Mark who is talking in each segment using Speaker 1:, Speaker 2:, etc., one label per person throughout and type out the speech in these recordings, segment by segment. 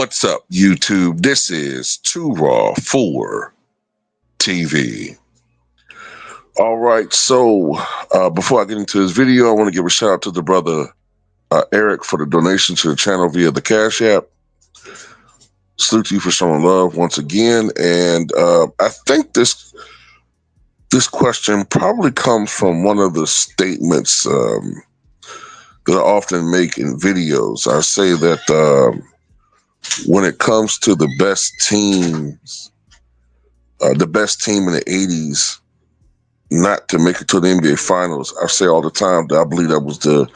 Speaker 1: What's up, YouTube? This is Too Raw for TV. All right, so before I get into this video, I want to give a shout out to the brother Eric for the donation to the channel via the Cash App. Salute to you for showing love once again, and I think this question probably comes from one of the statements that I often make in videos. I say that when it comes to the best teams, the best team in the 80s not to make it to the NBA Finals, I say all the time that I believe that was the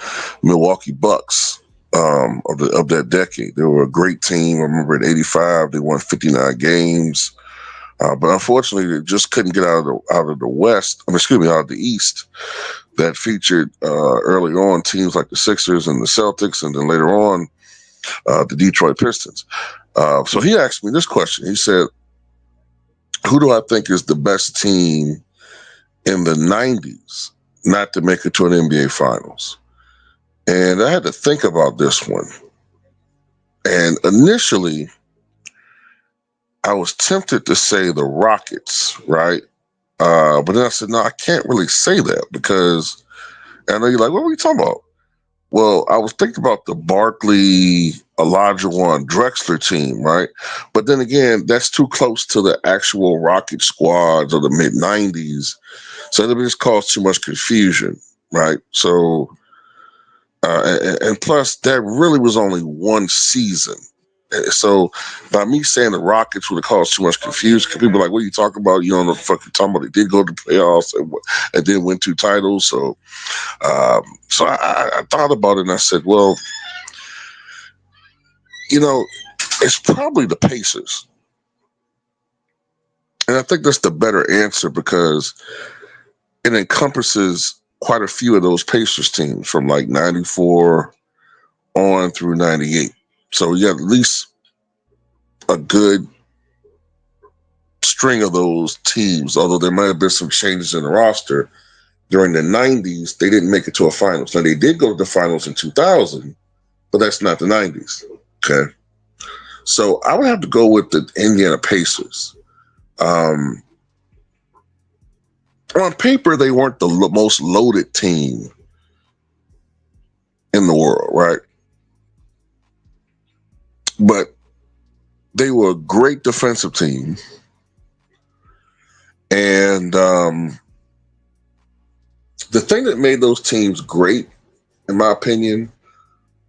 Speaker 1: Milwaukee Bucks of that decade. They were a great team. I remember in '85 they won 59 games, but unfortunately they just couldn't get out of the West. Out of the East. That featured early on teams like the Sixers and the Celtics, and then later on the Detroit Pistons. So he asked me this question. He said, "Who do I think is the best team in the 90s not to make it to an NBA Finals?" And I had to think about this one. And initially, I was tempted to say the Rockets, right? But then I said, no, I can't really say that because I know you're like, what are we talking about? Well, I was thinking about the Barkley, Olajuwon, Drexler team, right? But then again, that's too close to the actual Rocket squads of the mid 90s. So it just caused too much confusion, right? So, and plus, that really was only one season. So by me saying the Rockets would have caused too much confusion, because people are like, what are you talking about? You don't know what the fuck you're talking about. They did go to the playoffs and then win 2 titles. So I thought about it and I said, well, it's probably the Pacers. And I think that's the better answer because it encompasses quite a few of those Pacers teams from like 94 on through 98. So you got at least a good string of those teams, although there might have been some changes in the roster. During the 90s, they didn't make it to a finals. Now, they did go to the finals in 2000, but that's not the 90s. Okay. So I would have to go with the Indiana Pacers. On paper, they weren't the most loaded team in the world, right? But they were a great defensive team. And the thing that made those teams great, in my opinion,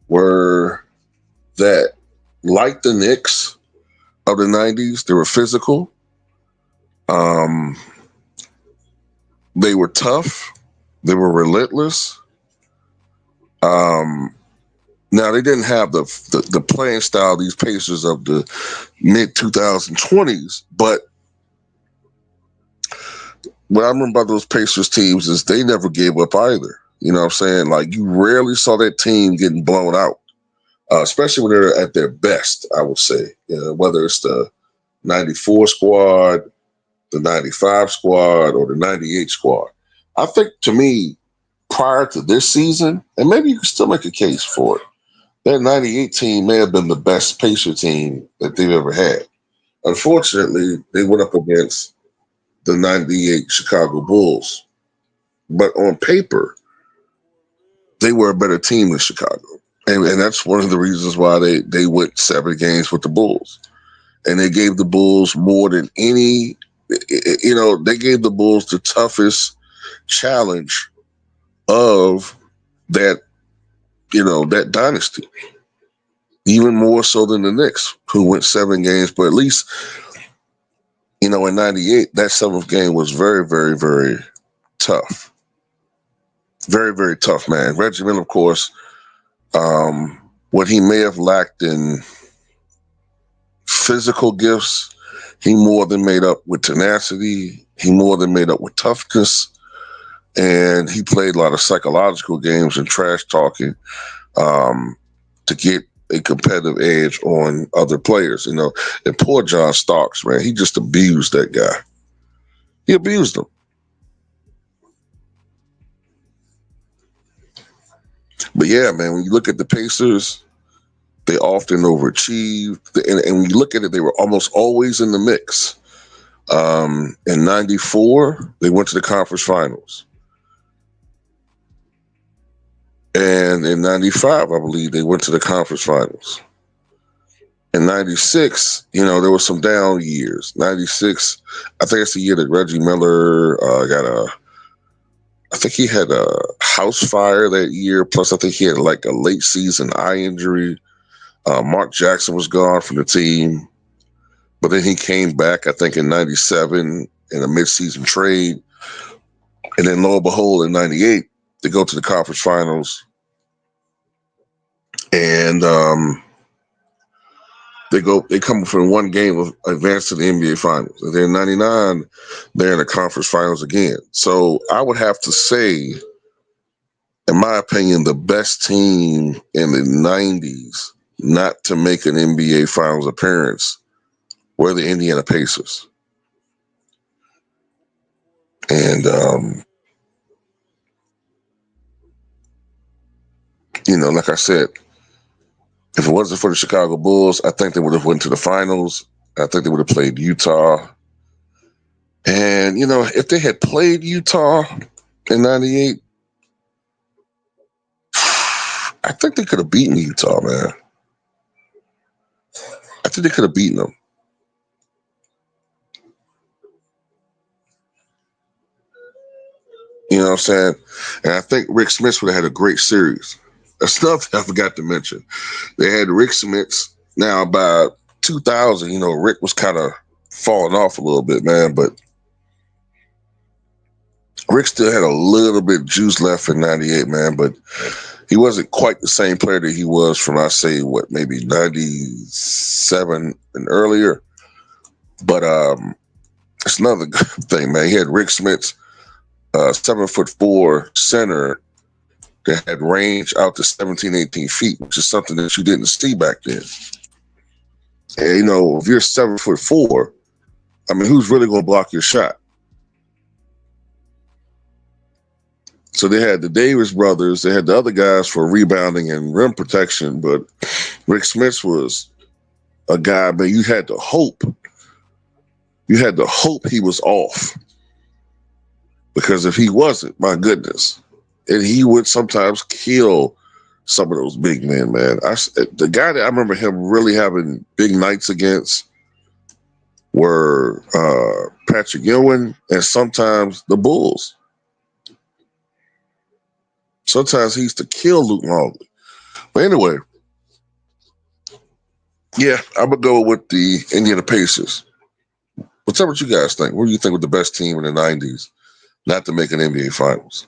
Speaker 1: were that, like the Knicks of the 90s, they were physical. They were tough. They were relentless. Now, they didn't have the playing style of these Pacers of the mid-2020s, but what I remember about those Pacers teams is they never gave up either. You know what I'm saying? Like, you rarely saw that team getting blown out, especially when they're at their best, I would say. Whether it's the 94 squad, the 95 squad, or the 98 squad. I think, to me, prior to this season, and maybe you can still make a case for it, that 98 team may have been the best Pacer team that they've ever had. Unfortunately, they went up against the 98 Chicago Bulls. But on paper, they were a better team than Chicago. And that's one of the reasons why they went 7 games with the Bulls. And they gave the Bulls more than any, they gave the Bulls the toughest challenge of that, that dynasty. Even more so than the Knicks, who went 7 games, but at least, in 98, that 7th game was very, very, very tough. Very, very tough, man. Reggie Miller, of course, what he may have lacked in physical gifts, he more than made up with tenacity. He more than made up with toughness. And he played a lot of psychological games and trash talking to get a competitive edge on other players. And poor John Starks, man, he just abused that guy. He abused him. But yeah, man, when you look at the Pacers, They often overachieved. And when you look at it, they were almost always in the mix. In 94, they went to the conference finals. And in 95, I believe, they went to the conference finals. In 96, there were some down years. 96, I think it's the year that Reggie Miller I think he had a house fire that year. Plus, I think he had like a late season eye injury. Mark Jackson was gone from the team. But then he came back, I think, in 97 in a midseason trade. And then lo and behold, in 98, they go to the conference finals. And they come from one game of advance to the NBA finals. And then in 99, they're in the conference finals again. So I would have to say, in my opinion, the best team in the 90s not to make an NBA finals appearance were the Indiana Pacers. And, like I said, if it wasn't for the Chicago Bulls, I think they would have went to the finals. I think they would have played Utah. And, if they had played Utah in 98, I think they could have beaten Utah, man. I think they could have beaten them. You know what I'm saying? And I think Rik Smits would have had a great series. That's stuff I forgot to mention. They had Rik Smits. Now, by 2000, Rik was kind of falling off a little bit, man. But Rik still had a little bit of juice left in 98, man. But he wasn't quite the same player that he was from, I say, maybe 97 and earlier. But it's another good thing, man. He had Rik Smits, 7'4" center that had range out to 17, 18 feet, which is something that you didn't see back then. And, if you're 7'4", I mean, who's really going to block your shot? So they had the Davis brothers. They had the other guys for rebounding and rim protection. But Rik Smits was a guy, man, you had to hope. You had to hope he was off. Because if he wasn't, my goodness. And he would sometimes kill some of those big men, man. The guy that I remember him really having big nights against were Patrick Ewing and sometimes the Bulls. Sometimes he used to kill Luke Longley. But anyway, yeah, I'm going to go with the Indiana Pacers. What's up? What you guys think? What do you think was the best team in the 90s not to make an NBA Finals?